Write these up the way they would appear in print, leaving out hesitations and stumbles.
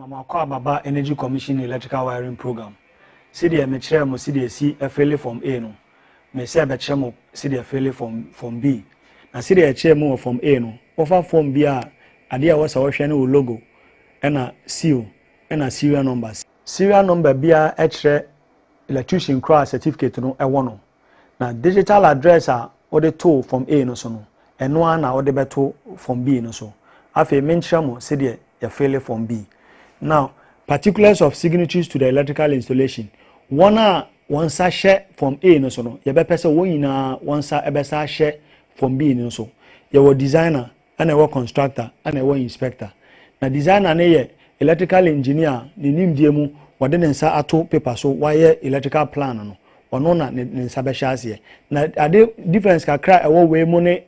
Mama Baba Energy Commission Electrical Wiring Program. See the Metremo, see the C, a failure from A no. Me say Bechemo, see the failure from B. And see the Chemo from A no. Offer from B are idea was our channel logo and a seal and a serial numbers. Serial number B are extra electrician cross certificate no a one. Now digital address are order two from A no so no. And one are order two from B no so. After mention see the failure from B. Now, particulars of signatures to the electrical installation. One share from A no so no. You better say one share from B no so. You designer and a constructor and a inspector. Now designer ne electrical engineer ni nim diemu wade ne nsa ato paper so why electrical plan no. Ono na ne nsa be hye. Na ade difference kakra e wo we mu ne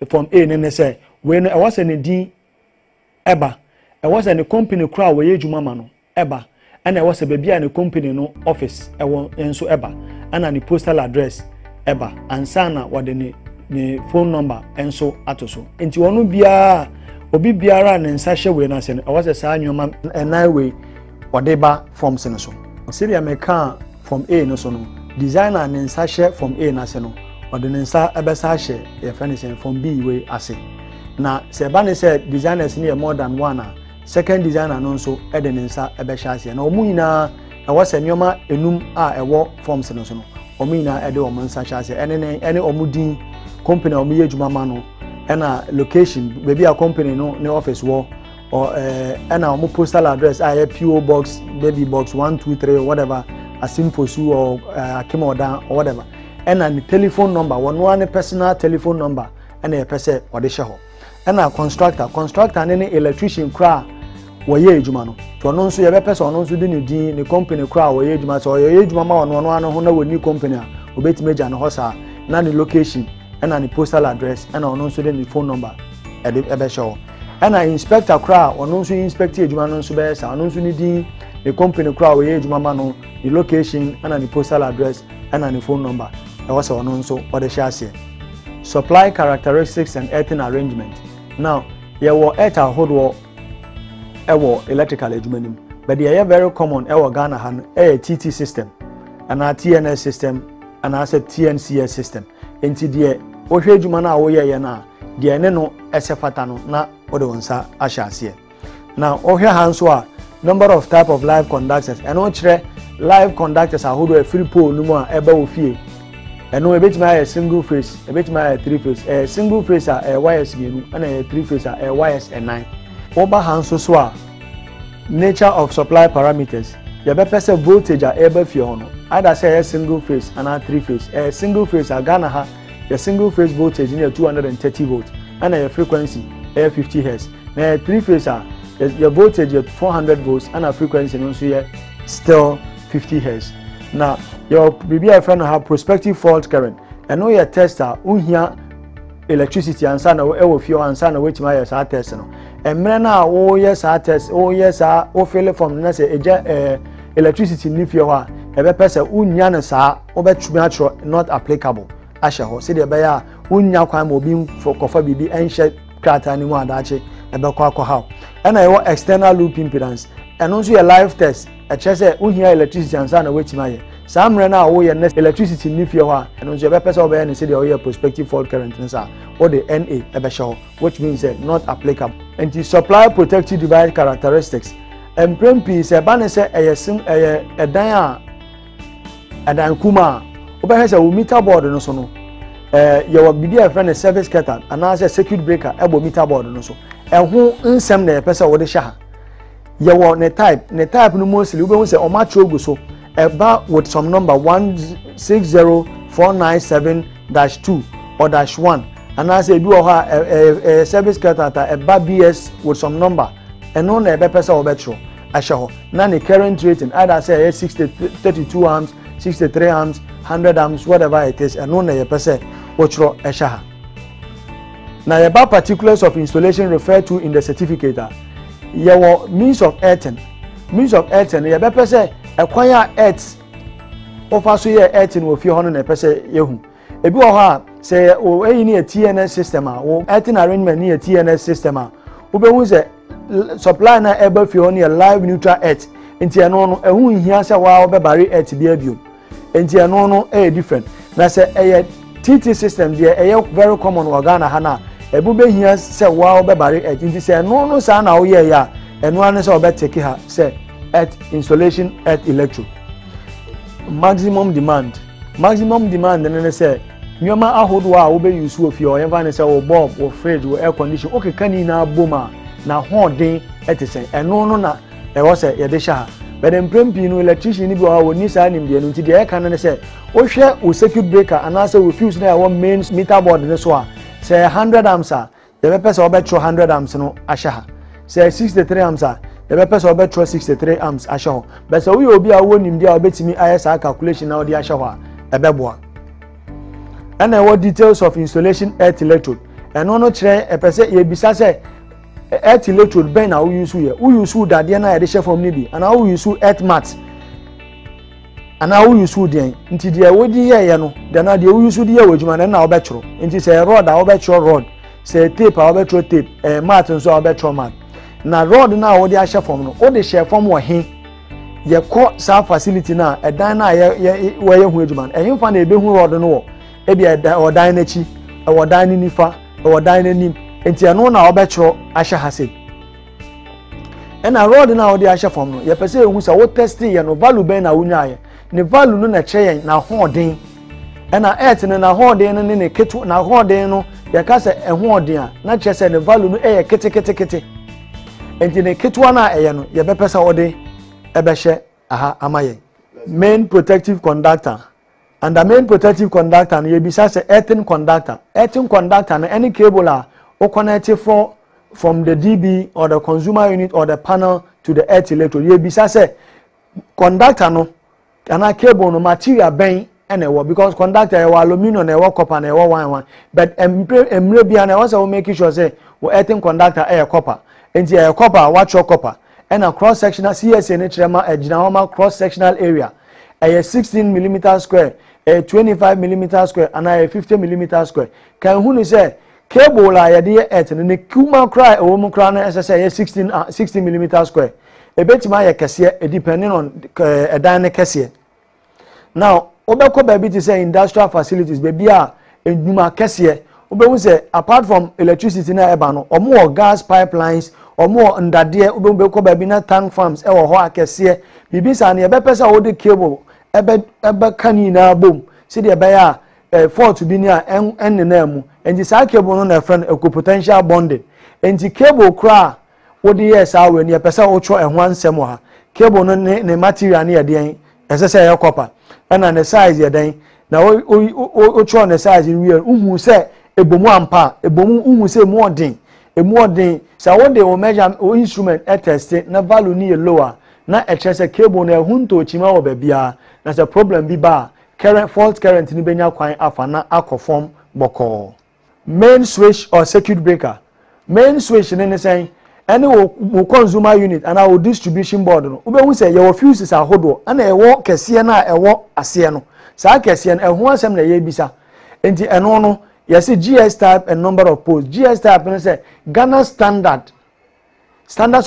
from A ne say we no e was ne din eba. I was in a company crowd where you mamma eba, and I was a baby and a company no office, I want and so eba, and an postal address eba, and sana what the phone number and so atoso. Into one bia obi biara and sasha way na I was a sign your man and I way whatever from senaso. Syria me car from A no so no designer and sasha from A national or the Nensa ebesashe if anything from B way I say. Now Sebane said designers near more than one. Second designer no so edenensa ebehyaase na omu nyina na wase nyoma enum a ewo forms no so no omu nyina ede omu nsa hyaase ene omu din company omu yejuma ma no ena location baby a company no ne office wo or ena omu postal address a PO box baby box 123 or whatever asimfosu or akimoda or whatever ena ni telephone number one personal telephone number ena e pese ode hye ho ena constructor ne electrician kra woye ejuma no to no nso ye be pese ono nso di ne din ne company kra woye ejuma so woye ejuma ma ono ano ho na woni company a obetimeja no hosa na ne location ena ne postal address ena ono nso di ne phone number ebe show ena inspector kra ono nso inspect ejuma no nso be sa ono nso ni din ne company kra woye ejuma ma no the location ena ne postal address ena ne phone number e wo se ono nso ode hye supply characteristics and earthing arrangement. Now, there were earth ahodo electrical ejumanim, but they are very common Ghana han TT system, and a TNS system, and as a TNCS system. Enti die ohwe ejuma na wo ye na die ne no esefatano na ode wonsa ahyase. Now, ohwe hanso a number of type of live conductors, and on kire live conductors ahodo free pole no mu a eba wo fie. And no, a bit my single phase, a bit my three phase, a single phase a wires and a three phase a wires and 9. Oba hanso so nature of supply parameters. The best voltage are able to either say a single phase and a three phase. A single phase a Ghana ha a single phase voltage in 230 volts and a frequency 50 Hz. Now a three phase your voltage at 400 volts and a frequency also still 50 Hz. Now, your BBI friend have prospective fault current. And know your tester, unhia electricity and sana ewo fio and sana which my yes test no. And mena oh yes test, oh yes oh fail from na say electricity ni fio ha. Ebe pese unya na sa obetumi not applicable. Asha ho. Se de be ya unya kwan mo bi for kofa bibi enhye krata ni mu adache ebe kwa ha. And I want external loop impedance. And also a live test. I just say unhia electricity and sana which my some rena wo ye electricity ni fie ho a eno so be person obe na say the prospective fault current nsa or the NA ebe show which means not applicable. And the supply protective device characteristics MPP say ba na say edan kuma obe he say wo meter board no so no your BDF friend service cutter and as a circuit breaker ebo meter board no so ho nsem na person wo de hye ha your ne type no mostly we go say o match ogu so about with some number 160497-2 or -1 and as a do a service cut at a BS with some number and no na be person obetro asho na the current rating either say 32 amps 63 amps 100 amps whatever it is and no na person otro esha na about particulars of installation referred to in the certificate your means of earthing you be person ekwanya earth offer so here earth no fi hono na pese yehu ebi wo ha say o eyi ni TNS system o earthing arrangement ni TNS system o be hu say supply na eba fi on live neutral earth enti eno no ehu nhia se wa obebare earth bi abio enti eno no different na se TT system there very common organa hana ebube hia se wa obebare earth enti se eno no sa na wo ye ya eno ane se obeteke ha se earth installation earth electro maximum demand ne say nyoma ahodo a wo be use wo fi o yen fa say wo bulb wo fridge wo air condition o keka ni na boma na hoden etisen eno no na e wo say ye de sha but dem prempi no electrician ni bi wo ni sa nim de no nti de e kan ne say wo hwe wo circuit breaker ana say wo fuse na wo main meter board ne so a say 100 amps a de be pese wo be 100 amps no ahya ha say 63 amps a the be person obet 63 amps asho but so we obi a wonim dia obetimi ISA calculation na odi asho ha ebeboa and what details of installation earth electrode and no kire e pese ye bisa se earth electrode ben na we use dade na ye de from ni bi and we use earth mat and we use den nti de wodi ye no de na de we use de ye wajuma na obetro nti se rod a obetro rod se tape a obetro tape mat nso obetro mat na road na wo de ahye form no wo de share form wo he ye ko sa facility na edan na ye wo ye hu adwuma ehim fa na ebe hu road no wo e bia odan na chi e wodan ni nifa e wodan na nim enti eno na wo be chro ahye hase na road na wo de ahye form no ye pese ehu sa wo test ye no value ben na wo nya ye ne value no na che na hoden na earth no na hoden no ne ketu na hoden no ye ka se ehoden a na che se ne value no e ye kete enti ne ketwa na eye no ye be pesa ode ebehye aha amaye main protective conductor and the main protective conductor no ye bisa se earthen conductor na any cable a o connect from the DB or the consumer unit or the panel to the earth electrode ye bisa se conductor no ana cable no material ben ene wo because conductor e wo aluminum na e wo copper na e wo wan but emre bia na wo say we make sure say wo earthen conductor e copper enti copper watch your copper and a cross sectional CSA netrema ejinahoma cross sectional area 16 mm square 25 mm square and 50 mm square kan hu ni say cable la ye de earth ne kuma cry o mu cry na say 16 mm square ebetima ye kese depending on edan ne kese now obeko baby to say industrial facilities baby a enuma kese obehu say apart from electricity na eba no omo gas pipelines omo ndade obe ko ba bi na tank farms e wo ho akese bibisa na ebe pesa wo de cable ebe kani na bom se de ebe ya fault bi ni a en na mu enti sa cable no na friend eco potential bonding enti cable kra wo de yes awe ni pesa wo tro ehwan nsem ha cable no ne material na ye de ese se ye copper na ne size ye den na o tro ne size wi uhu se ebomu ampa ebomu uhu se mu odin sa wo de o measure o instrument test na value ni lower na se cable na hunto chima wo bia na se problem bi ba current fault current ni benya kwan afa na akofom boko main switch or circuit breaker main switch ne say any wo consumer unit and our distribution board no ube hu say your fuses ahodo ana ewo kese na ewo ase no sa kese na eho asem na ye bisa enti eno no yes GS type and number of posts GS type no say Ghana standards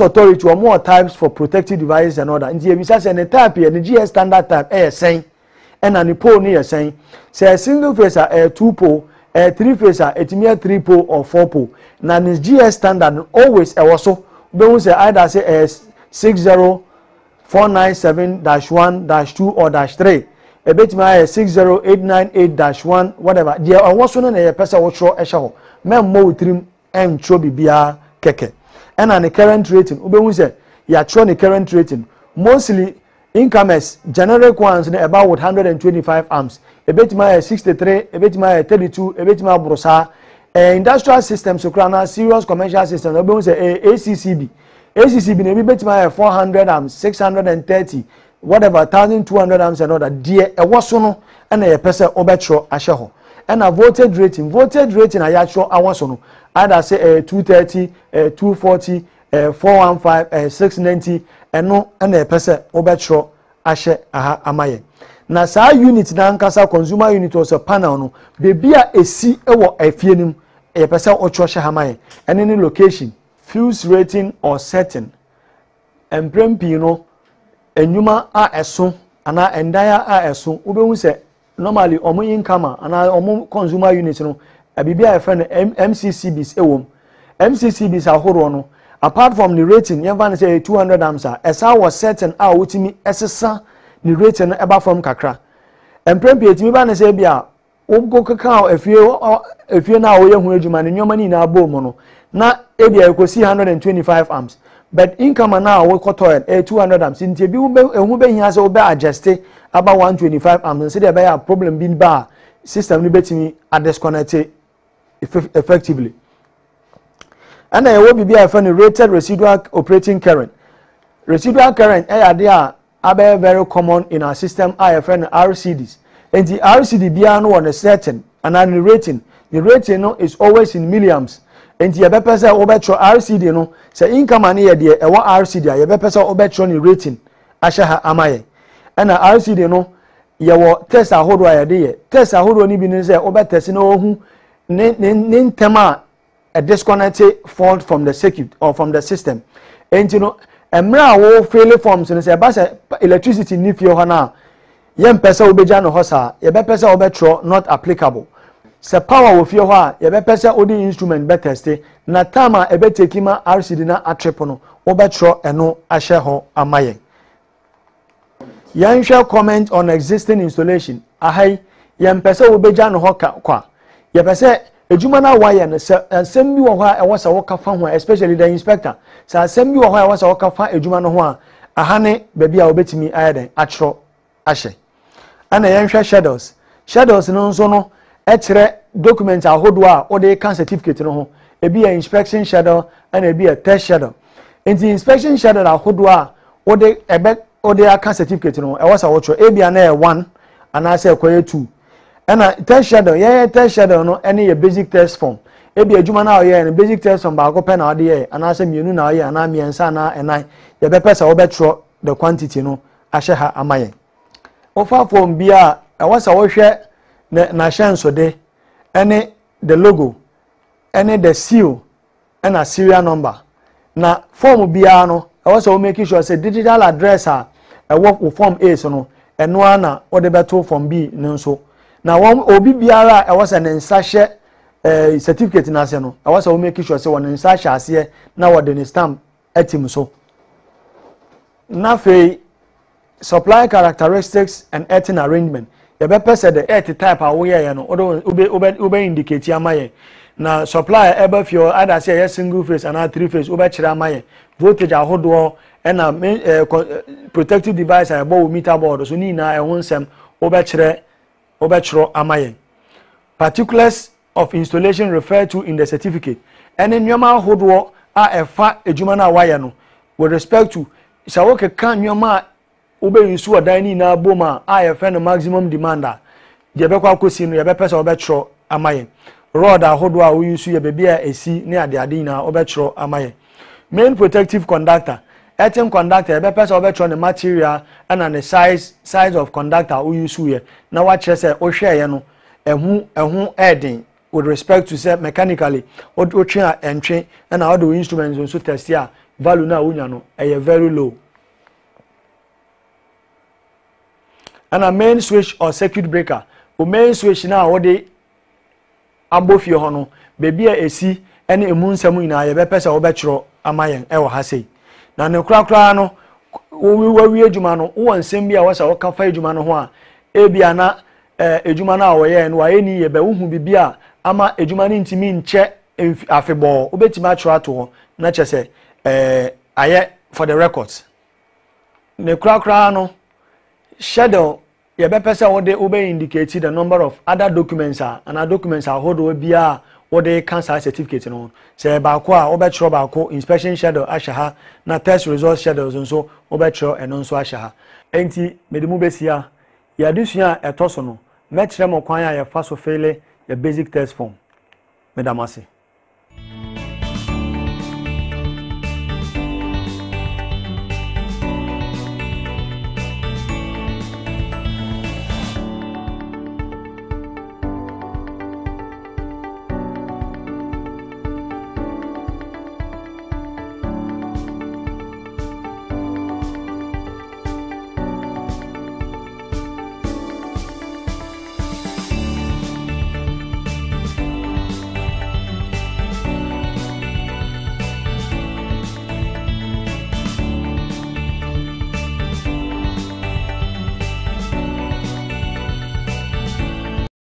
authority or more types for protective devices and order enti ye bisa say ne type ye ne GS standard type sen and an pole ni ye sen say single phase a 2 pole 3 phase etimi 3 pole or 4 pole na this GS standard always e so be won say either say 60497-1-2 or -3 e betimi 60898-1 whatever there also no na ye pesa wo tro e hye ho memmo utrim en tro bibia keke and an current rating be won say ya tro ne current rating mostly incomers generic ones na about 125 amps ebetima 63 ebetima 32 ebetima brosa industrial systemsokrana serious commercial systems obe say ACCB na ebetima 400 amps 630 whatever 1200 amps and other there e woso no na ye pese obetro ahye ho na voltage rating ayatro awoso no either say 230 240 415 690 eno na ye pese obetro ahye aha amaye na sa unit na nkasa consumer unit also panel no bebia esi ewo afie nim ye pese otro hye hamaye ene ni location fuse rating or setting emprempi no enwuma a eso ana endaya a eso obehu se normally omo income ana omo consumer unit no abibia e friend MCCBs ewom MCCBs ahoro no apart from the rating yemfa say 200 amps esa was certain a wotimi esesa the rating eba from kakra emprempi etimi ba na say bia ogo kakao efie na wo yehu adwuma ne nyoma ni na abom no na ebia ekosi 125 amps but income na we kotoen 200 amps ntie bi ehu be hia se obe adjust aba 125 amps say there be a problem bin ba system ni betimi a disconnect effectively and e wo bibia fa ne rated residual operating current are very common in our system IFN RCDs and the RCD bia no on a certain and the rating no is always in milliamps and the bepesa obetro RCD no say income na ye de e wa RCD ye bepesa obetro ni rating ahya amaye and RCD no ye wo test ahodo aye de ye test ahodo ni bi ni say obetest na ohu ne ntema a disconnected fault from the circuit or from the system and you know emra wo fail forms no say ba say electricity ni fie ho na yem pesa obeja no ho sa ye be pesa obetro not applicable se power wo fie ho a ye be pesa odi instrument be test na time e be take ma RCD na atrip no obetro eno ahye ho amaye yan share comment on existing installation ahai yem pesa obeja no ho kwa ye pesa ejuma na wire no asem bi wo ho a e wo sa wo ka fa ho especially the inspector sa asem bi wo ho a e wo sa wo ka fa ejuma no ho a ahane ba bia obetimi ayeden atro ahye ana yenhwe shadows no nso no e kire document ahodo a o de can certificate no ho ebi ya inspection shadow ana ebi ya test shadow enti inspection shadow ahodo a o de aka certificate no e wo sa wo tro ebi na e 1 ana say ekoye 2 ana test shadow no any your basic test form ebi adwuma na oye na basic test form ba ko pe na ode ye ana say mienu na oye ana miensa na enan ye be pesa wo betro the quantity no ahye ha amaye ofa form bia e wasa wo hwe na hyenso de any the logo any the seal and a serial number na form bia no e wasa wo make sure say digital address e wo form A so no eno ana wo de beto form B nso na won obi biara e wasa ne nsa hye certificate na ase no e wasa wo make sure say won nsa hye ase na wo de ne stamp atim so na fe supply characteristics and earthing arrangement ye be pese the earth type a wo ye no obe indicate amaye na supply ebe fio either say yes single phase and three phase obe kire amaye voltage ahodo na protective device a bo meter board so ni na e ho nsem obe kire amaye particulars of installation referred to in the certificate and nyoma ahodo a efa ejuma na wire no with respect to sawoke kan nyoma obe yusu odan ni na boma IFN maximum demander je be kwa kosi no ye be pesa obetro amaye rod ahodo a uyusu ye be bia esi ne ade na obetro amaye main protective conductor earthing conductor ye be pesa obetro ne material and the size of conductor uyusu ye na wa kire se o hwe ye no ehu eden with respect to say mechanically o twa entwe and all the instruments so test ya value na unya no very low. And a main switch or circuit breaker o main switch na wo de abofie ho no bebi a esi ene emu nsam ina ye be pesa wo be kiro amayen e wo ha sei na ne krakra no wo wi adwuma no wo nsem bi a wo sa wo ka fa adwuma no ho a ebia na adwuma na wo ye no wa eni ye be wo hu bibia ama adwuma ni ntimi nche afebo obetima kiro ato ho na chese aye for the records ne krakra no shadow ye be pesa wo de obe indicate the number of other documents and documents hold we bia wo de cancer certificate no say ba ko a obe kiro ba ko inspection shadow ahya na test result shadows nso obe kiro eno nso ahya enti medimu besia ya dusua etoso no me kire mo kwan a ye fa so fele ye basic test form medamase